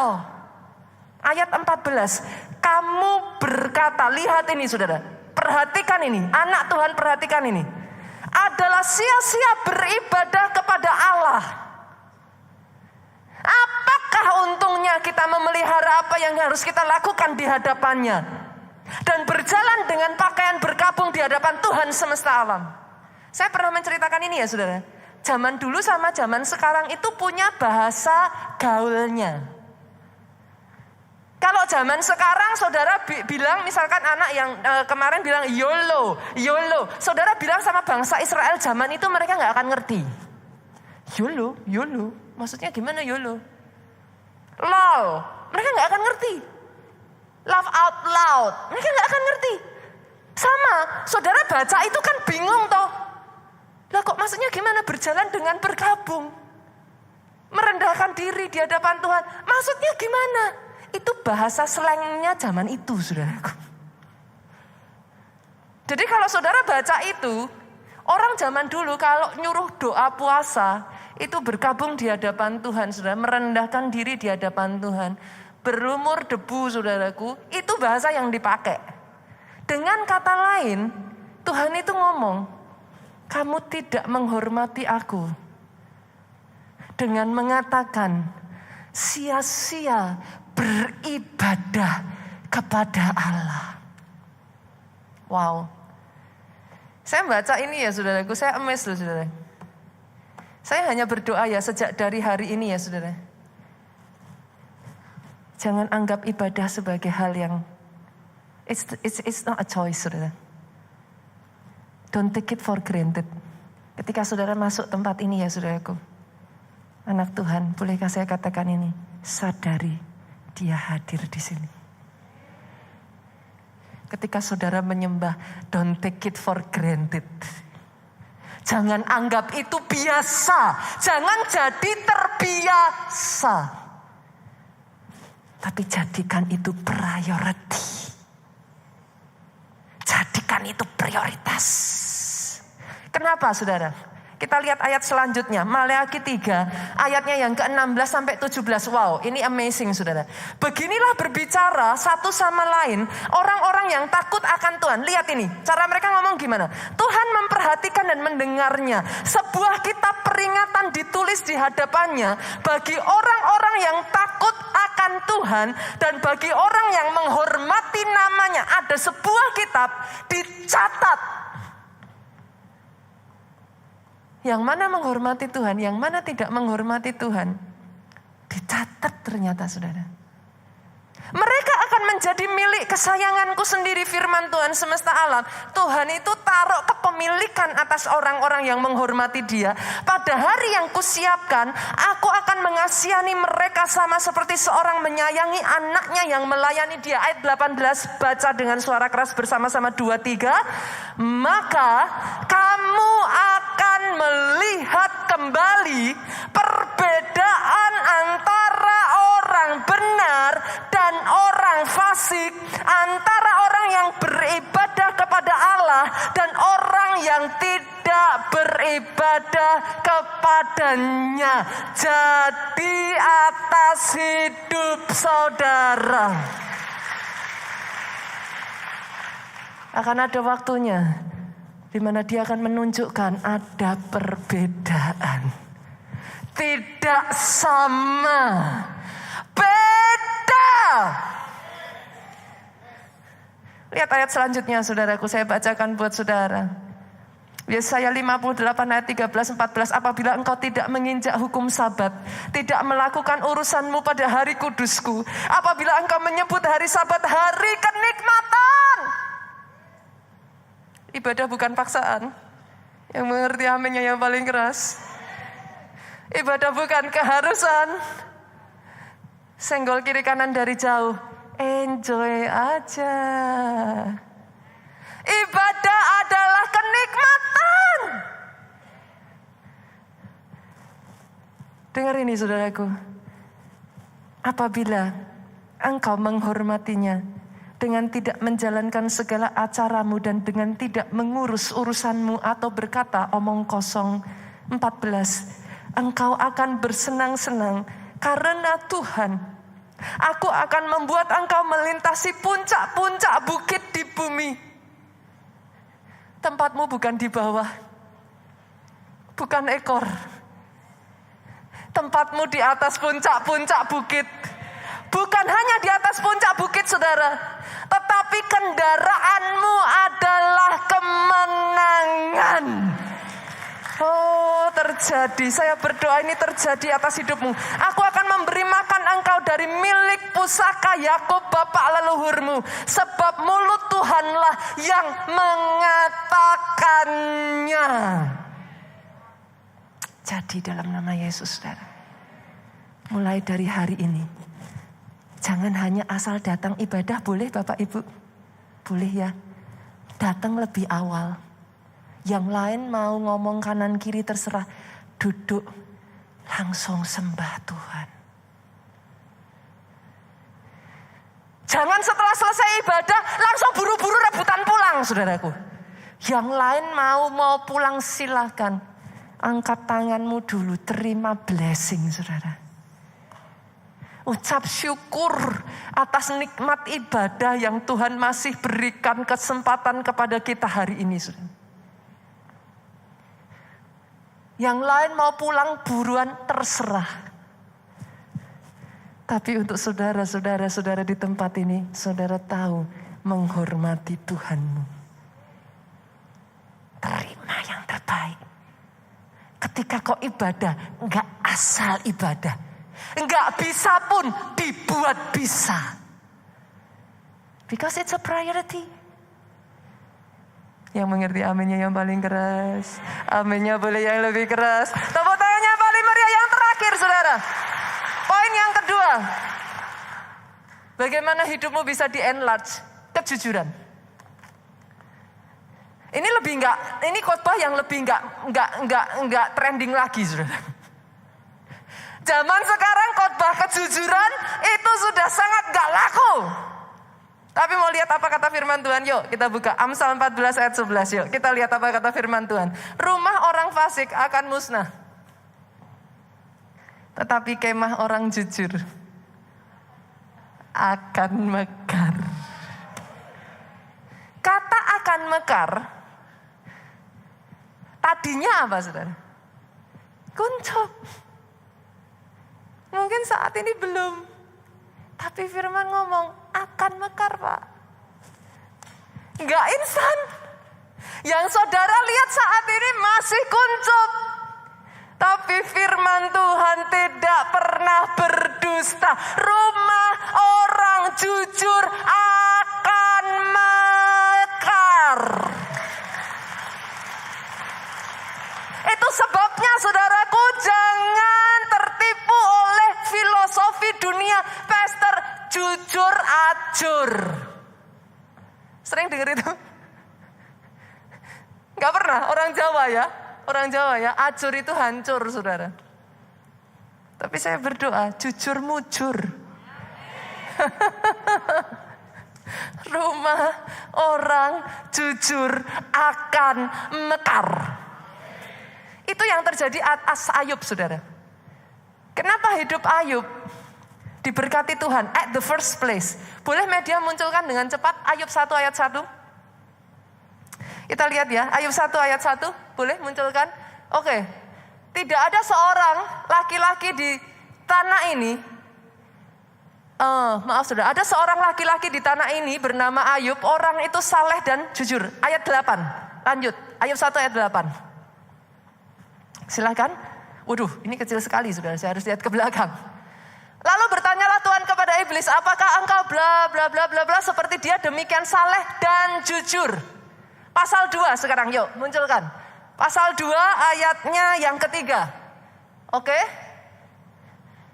Ayat 14, kamu berkata, lihat ini saudara, perhatikan ini, anak Tuhan perhatikan ini. Adalah sia-sia beribadah kepada Allah. Apakah untungnya kita memelihara apa yang harus kita lakukan di hadapannya? Dan berjalan dengan pakaian berkabung di hadapan Tuhan semesta alam. Saya pernah menceritakan ini ya saudara. Zaman dulu sama zaman sekarang itu punya bahasa gaulnya. Kalau zaman sekarang saudara bilang misalkan anak yang kemarin bilang YOLO. Saudara bilang sama bangsa Israel zaman itu mereka gak akan ngerti. YOLO. Maksudnya gimana YOLO? LOL. Mereka gak akan ngerti. Laugh out loud. Mereka gak akan ngerti. Sama, saudara baca itu kan bingung toh. Lah kok maksudnya gimana berjalan dengan bergabung? Merendahkan diri di hadapan Tuhan. Maksudnya gimana? Itu bahasa slangnya zaman itu saudaraku. Jadi kalau saudara baca itu, orang zaman dulu kalau nyuruh doa puasa, itu berkabung di hadapan Tuhan, saudara, merendahkan diri di hadapan Tuhan, berlumur debu, saudaraku, itu bahasa yang dipakai. Dengan kata lain, Tuhan itu ngomong, kamu tidak menghormati aku dengan mengatakan sia-sia beribadah kepada Allah. Wow. Saya baca ini ya saudaraku, saya amazed loh saudara. Saya hanya berdoa ya sejak dari hari ini ya saudara. Jangan anggap ibadah sebagai hal yang it's not a choice saudara. Don't take it for granted. Ketika saudara masuk tempat ini ya saudaraku. Anak Tuhan, bolehkah saya katakan ini? Sadari Dia hadir di sini. Ketika saudara menyembah, don't take it for granted. Jangan anggap itu biasa. Jangan jadi terbiasa. Tapi jadikan itu priority. Jadikan itu prioritas. Kenapa saudara? Kita lihat ayat selanjutnya, Maleakhi 3, ayatnya yang ke-16 sampai 17. Wow, ini amazing saudara. Beginilah berbicara satu sama lain orang-orang yang takut akan Tuhan. Lihat ini, cara mereka ngomong gimana. Tuhan memperhatikan dan mendengarnya. Sebuah kitab peringatan ditulis di hadapannya bagi orang-orang yang takut akan Tuhan dan bagi orang yang menghormati namanya. Ada sebuah kitab dicatat. Yang mana menghormati Tuhan, yang mana tidak menghormati Tuhan. Dicatat ternyata saudara. Mereka akan akan menjadi milik kesayanganku sendiri, firman Tuhan semesta alam. Tuhan itu taruh kepemilikan atas orang-orang yang menghormati Dia. Pada hari yang kusiapkan, aku akan mengasihani mereka sama seperti seorang menyayangi anaknya yang melayani dia. Ayat 18, baca dengan suara keras bersama-sama 2-3. Maka kamu akan melihat kembali perbedaan antara orang benar dan orang fasik, antara orang yang beribadah kepada Allah dan orang yang tidak beribadah kepadanya. Jadi atas hidup saudara akan ada waktunya di mana Dia akan menunjukkan ada perbedaan. Tidak sama, beda. Lihat ayat selanjutnya saudaraku, saya bacakan buat saudara. Yesaya 58 ayat 13-14. Apabila engkau tidak menginjak hukum sabat, tidak melakukan urusanmu pada hari kudusku, apabila engkau menyebut hari sabat hari kenikmatan. Ibadah bukan paksaan. Yang mengerti aminnya yang paling keras. Ibadah bukan keharusan. Senggol kiri kanan dari jauh, enjoy aja. Ibadah adalah kenikmatan. Dengar ini saudaraku. Apabila engkau menghormatinya dengan tidak menjalankan segala acaramu dan dengan tidak mengurus urusanmu atau berkata omong kosong. 14. Engkau akan bersenang-senang karena Tuhan. Aku akan membuat engkau melintasi puncak-puncak bukit di bumi. Tempatmu bukan di bawah, bukan ekor. Tempatmu di atas puncak-puncak bukit. Bukan hanya di atas puncak bukit saudara, tetapi kendaraanmu adalah kemenangan. Oh terjadi, saya berdoa ini terjadi atas hidupmu. Aku akan memberi makan engkau dari milik pusaka Yakub bapak leluhurmu. Sebab mulut Tuhanlah yang mengatakannya. Jadi dalam nama Yesus saudara, mulai dari hari ini, jangan hanya asal datang ibadah, boleh Bapak Ibu? Boleh ya. Datang lebih awal. Yang lain mau ngomong kanan kiri terserah. Duduk, langsung sembah Tuhan. Jangan setelah selesai ibadah, langsung buru-buru rebutan pulang saudaraku. Yang lain mau pulang silakan. Angkat tanganmu dulu, terima blessing saudara. Ucap syukur atas nikmat ibadah yang Tuhan masih berikan kesempatan kepada kita hari ini. Yang lain mau pulang buruan terserah. Tapi untuk saudara di tempat ini, saudara tahu menghormati Tuhanmu. Terima yang terbaik. Ketika kau ibadah, enggak asal ibadah. Enggak bisa pun dibuat bisa. Because it's a priority. Yang mengerti aminnya yang paling keras. Aminnya boleh yang lebih keras. Tepuk tangannya paling meriah yang terakhir saudara. Poin yang kedua. Bagaimana hidupmu bisa di-enlarge? Kejujuran. Ini lebih ini khotbah yang lebih enggak trending lagi saudara. Zaman sekarang khotbah kejujuran itu sudah sangat gak laku. Tapi mau lihat apa kata firman Tuhan? Yuk kita buka Amsal 14 ayat 11. Yuk kita lihat apa kata firman Tuhan. Rumah orang fasik akan musnah, tetapi kemah orang jujur akan mekar. Kata akan mekar tadinya apa saudara? Kuncup. Mungkin saat ini belum. Tapi firman ngomong akan mekar Pak. Enggak instan. Yang saudara lihat saat ini masih kuncup. Tapi firman Tuhan tidak pernah berdusta. Rumah orang jujur orang Jawa ya, ajur itu hancur saudara. Tapi saya berdoa, jujur mujur. Rumah orang jujur akan mekar. Itu yang terjadi atas Ayub saudara. Kenapa hidup Ayub diberkati Tuhan at the first place? Boleh media munculkan dengan cepat Ayub 1 ayat 1? Kita lihat ya, Ayub 1 ayat 1, boleh munculkan? Oke, tidak ada seorang laki-laki di tanah ini, maaf sudah, ada seorang laki-laki di tanah ini bernama Ayub, orang itu saleh dan jujur. Ayat 8, lanjut, Ayub 1 ayat 8. Silakan. Waduh, ini kecil sekali saudara, saya harus lihat ke belakang. Lalu bertanyalah Tuhan kepada iblis, apakah engkau bla bla bla bla bla seperti dia demikian saleh dan jujur? Pasal 2 sekarang, yuk munculkan. Pasal 2 ayatnya yang ketiga. Oke?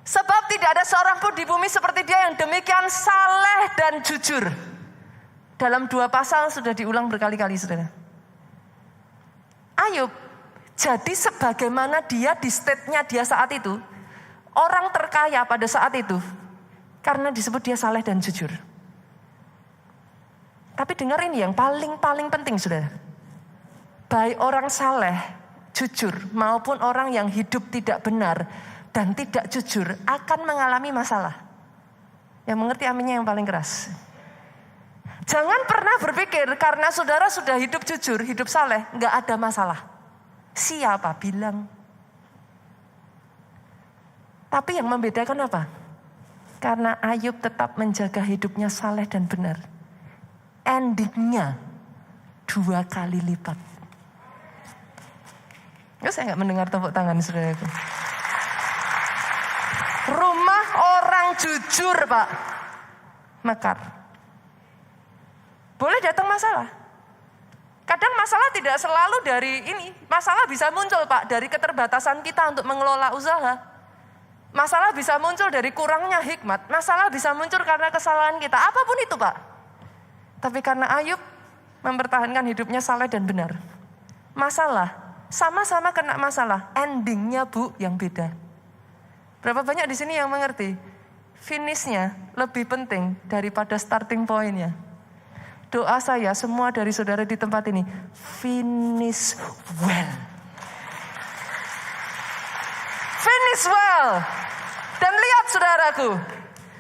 Sebab tidak ada seorang pun di bumi seperti dia yang demikian saleh dan jujur. Dalam 2 pasal sudah diulang berkali-kali saudara. Ayub, jadi sebagaimana dia di state-nya dia saat itu, orang terkaya pada saat itu, karena disebut dia saleh dan jujur. Tapi dengar ini yang paling penting saudara. Baik orang saleh, jujur, maupun orang yang hidup tidak benar dan tidak jujur akan mengalami masalah. Yang mengerti aminnya yang paling keras. Jangan pernah berpikir karena saudara sudah hidup jujur, hidup saleh, gak ada masalah. Siapa bilang? Tapi yang membedakan apa? Karena Ayub tetap menjaga hidupnya saleh dan benar. Endingnya 2 kali lipat. Ya, saya gak mendengar tepuk tangan saudaraku. Rumah orang jujur Pak, mekar. Boleh datang masalah. Kadang masalah tidak selalu dari ini. Masalah bisa muncul Pak dari keterbatasan kita untuk mengelola usaha. Masalah bisa muncul dari kurangnya hikmat. Masalah bisa muncul karena kesalahan kita. Apapun itu Pak. Tapi karena Ayub mempertahankan hidupnya saleh dan benar. Masalah, sama-sama kena masalah. Endingnya Bu yang beda. Berapa banyak di sini yang mengerti? Finishnya lebih penting daripada starting pointnya. Doa saya semua dari saudara di tempat ini, finish well. Finish well. Dan lihat saudaraku,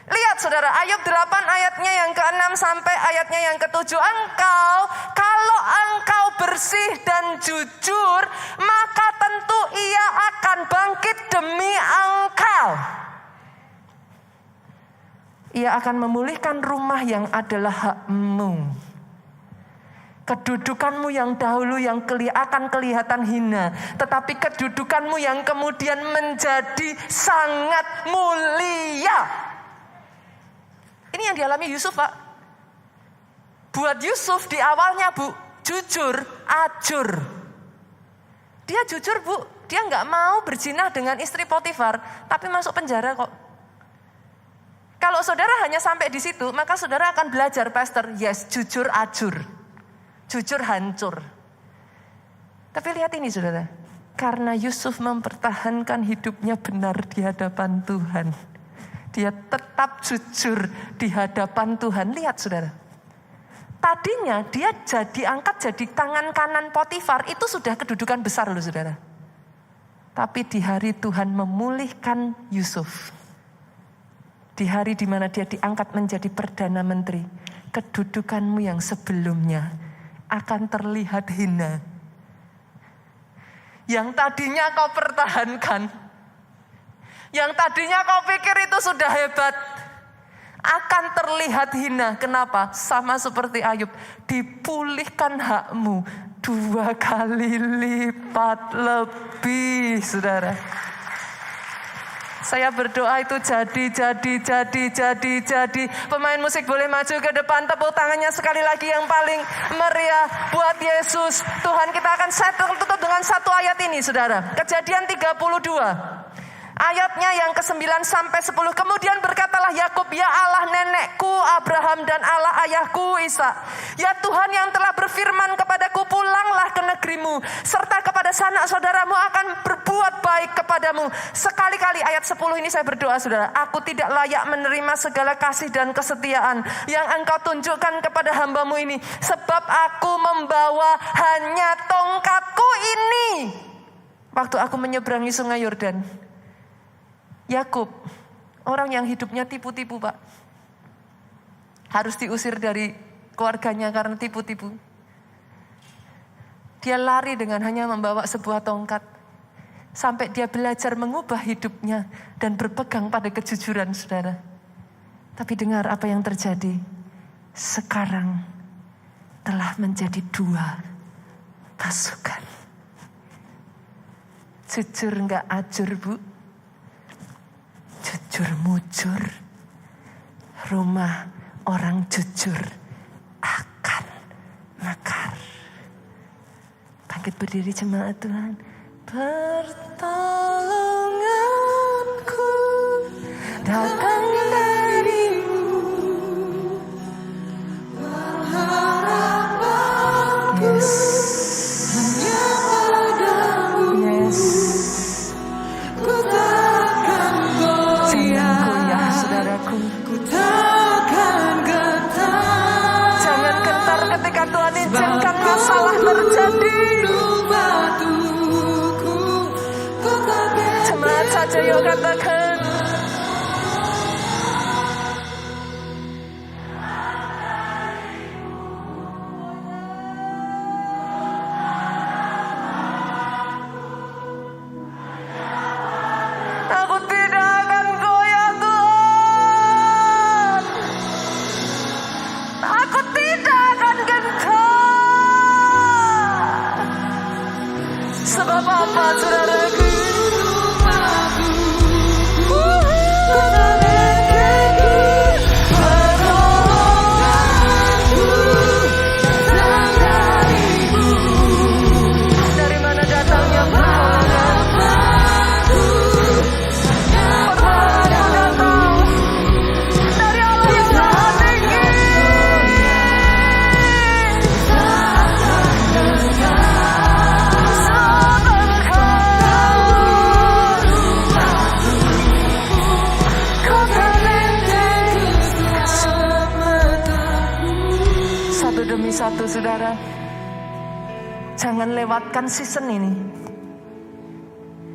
lihat saudara, Ayub 8 ayatnya yang ke-6 sampai ayatnya yang ke-7. Kalau engkau bersih dan jujur, maka tentu ia akan bangkit demi engkau. Ia akan memulihkan rumah yang adalah hakmu. Kedudukanmu yang dahulu yang akan kelihatan hina, tetapi kedudukanmu yang kemudian menjadi sangat mulia. Ini yang dialami Yusuf Pak. Buat Yusuf di awalnya Bu, jujur, ajur. Dia jujur Bu, dia gak mau berzina dengan istri Potifar, tapi masuk penjara kok. Kalau saudara hanya sampai di situ, maka saudara akan belajar pastor, yes, jujur, ajur. Jujur, hancur. Tapi lihat ini saudara, karena Yusuf mempertahankan hidupnya benar di hadapan Tuhan. Dia tetap jujur di hadapan Tuhan. Lihat saudara. Tadinya dia diangkat jadi tangan kanan Potifar. Itu sudah kedudukan besar loh saudara. Tapi di hari Tuhan memulihkan Yusuf. Di hari di mana dia diangkat menjadi Perdana Menteri. Kedudukanmu yang sebelumnya akan terlihat hina. Yang tadinya kau pertahankan. Yang tadinya kau pikir itu sudah hebat, akan terlihat hina. Kenapa? Sama seperti Ayub, dipulihkan hakmu 2 kali lipat lebih, saudara. Saya berdoa itu jadi. Pemain musik boleh maju ke depan, tepuk tangannya sekali lagi yang paling meriah buat Yesus. Tuhan, kita akan tutup dengan 1 ayat ini, saudara. Kejadian 32. Ayatnya yang ke-9 sampai 10. Kemudian berkatalah Yakub, ya Allah nenekku Abraham dan Allah ayahku Ishak, ya Tuhan yang telah berfirman kepadaku, pulanglah ke negerimu, serta kepada sanak saudaramu akan berbuat baik kepadamu. Sekali-kali ayat 10 ini saya berdoa saudara, aku tidak layak menerima segala kasih dan kesetiaan yang engkau tunjukkan kepada hambamu ini, sebab aku membawa hanya tongkatku ini. Waktu aku menyeberangi sungai Yordan, Yakub, orang yang hidupnya tipu-tipu Pak, harus diusir dari keluarganya karena tipu-tipu. Dia lari dengan hanya membawa sebuah tongkat, sampai dia belajar mengubah hidupnya dan berpegang pada kejujuran saudara. Tapi dengar apa yang terjadi. Sekarang telah menjadi 2 pasukan. Jujur enggak ajur Bu? Jujur mujur, rumah orang jujur akan mekar. Bangkit berdiri jemaat Tuhan. Pertolonganku datang darimu, yes, yes. Jangan gentar ketika Tuhan izinkan masalah terjadi. Jemaat saja yuk katakan. Aku tidak akan goyah Tuhan. Aku tidak akan gentar. Sebab apa saudaraku? Dari mana datangnya demi satu saudara. Jangan lewatkan season ini.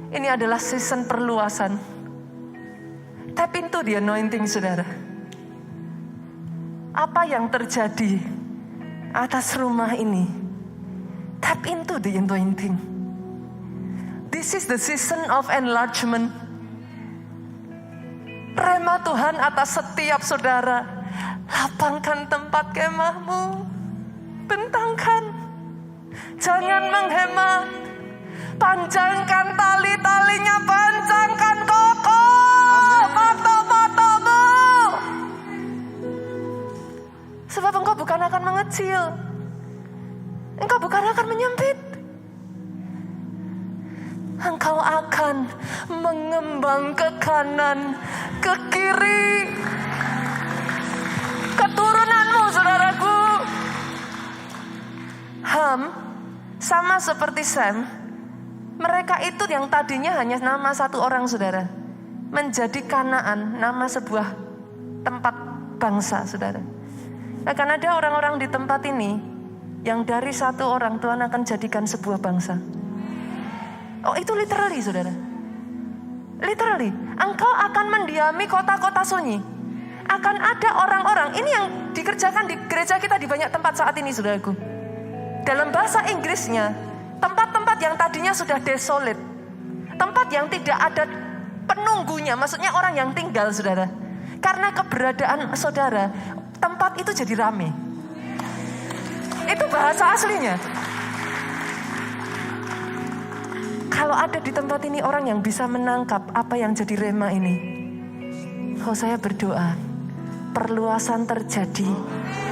Ini adalah season perluasan. Tap into the anointing saudara. Apa yang terjadi atas rumah ini? Tap into the anointing. This is the season of enlargement. Rema Tuhan atas setiap saudara. Lapangkan tempat kemahmu. Bentangkan, jangan menghemat. Panjangkan tali-talinya, panjangkan kokoh patok-patokmu. Sebab engkau bukan akan mengecil, engkau bukan akan menyempit. Engkau akan mengembang ke kanan, ke kiri. Keturunanmu saudaraku, Ham sama seperti Sam, mereka itu yang tadinya hanya nama satu orang saudara, menjadi Kanaan, nama sebuah tempat bangsa saudara. Akan ada orang-orang di tempat ini yang dari satu orang Tuhan akan jadikan sebuah bangsa. Oh itu literally saudara, literally. Engkau akan mendiami kota-kota sunyi. Akan ada orang-orang, ini yang dikerjakan di gereja kita di banyak tempat saat ini saudaraku. Dalam bahasa Inggrisnya, tempat-tempat yang tadinya sudah desolate, tempat yang tidak ada penunggunya, maksudnya orang yang tinggal saudara. Karena keberadaan saudara, tempat itu jadi rame. Itu bahasa aslinya. Kalau ada di tempat ini orang yang bisa menangkap apa yang jadi rema ini, oh saya berdoa, perluasan terjadi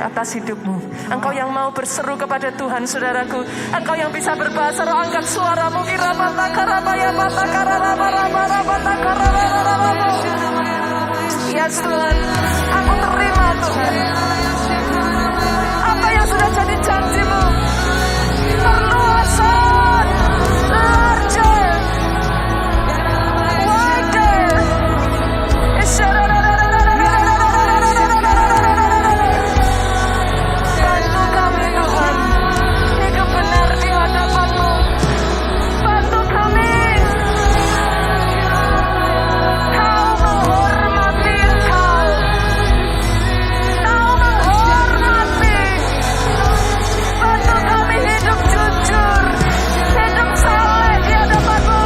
atas hidupmu. Engkau yang mau berseru kepada Tuhan saudaraku, engkau yang bisa berbahasa roh, angkat suaramu. Kira mata karabaya mata karabaya mata karabaya. Yes Tuhan, aku terima Tuhan. Apa yang sudah jadi janji-Mu, perluasan, larger, wider. Bantu kami Tuhan, hidup benar di hadapan-Mu. Bantu kami. Kau menghormati Engkau. Kau menghormati. Bantu kami hidup jujur, hidup saleh di hadapan-Mu.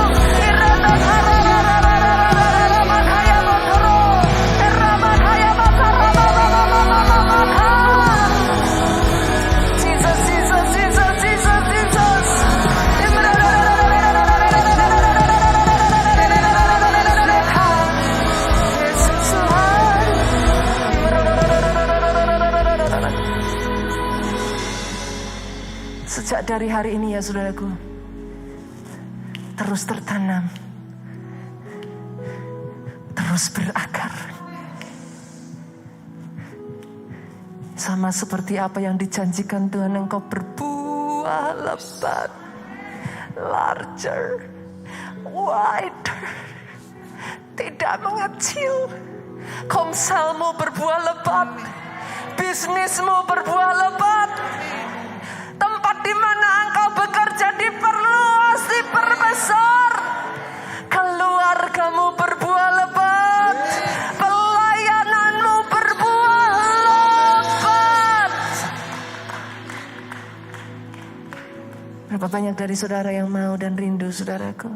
Jesus, Jesus, Jesus, Jesus, Jesus. Yesus Tuhan. Sejak dari hari ini ya saudaraku, terus tertanam, terus berakar. Sama seperti apa yang dijanjikan Tuhan, Engkau berbuah lebat, larger, wider, tidak mengecil. Komselmu berbuah lebat, bisnismu berbuah lebat. Tempat di mana engkau bekerja diperluas, diperbesar. Keluargamu berbuah lebat, pelayananmu berbuah lebat. Berapa banyak dari saudara yang mau dan rindu, saudaraku?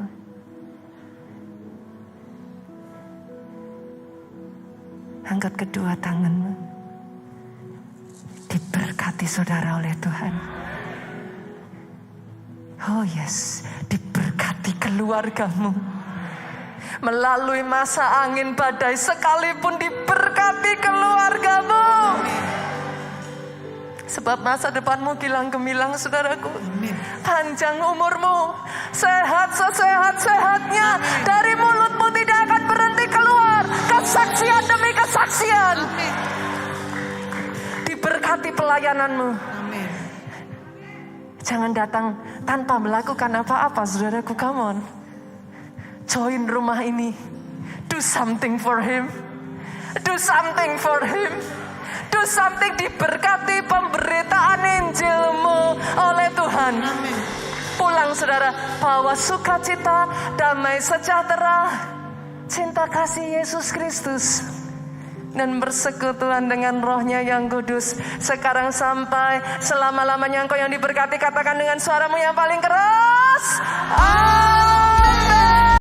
Angkat kedua tanganmu. Diberkati saudara oleh Tuhan. Oh yes, diberkati keluargamu. Melalui masa angin badai sekalipun diberkati keluargamu. Sebab masa depanmu gilang gemilang, saudaraku. Panjang umurmu, sehat sesehat-sehatnya. Dari mulutmu tidak akan berhenti keluar kesaksian demi kesaksian. Diberkati pelayananmu. Jangan datang tanpa melakukan apa-apa, saudaraku. Come on, join rumah ini. Do something for Him. Do something for Him. Do something. Diberkati pemberitaan Injilmu oleh Tuhan. Pulang saudara, bawa sukacita, damai sejahtera, cinta kasih Yesus Kristus, dan bersekutuan dengan Roh-Nya yang kudus, sekarang sampai selama-lamanya. Engkau yang diberkati, katakan dengan suaramu yang paling keras, amin.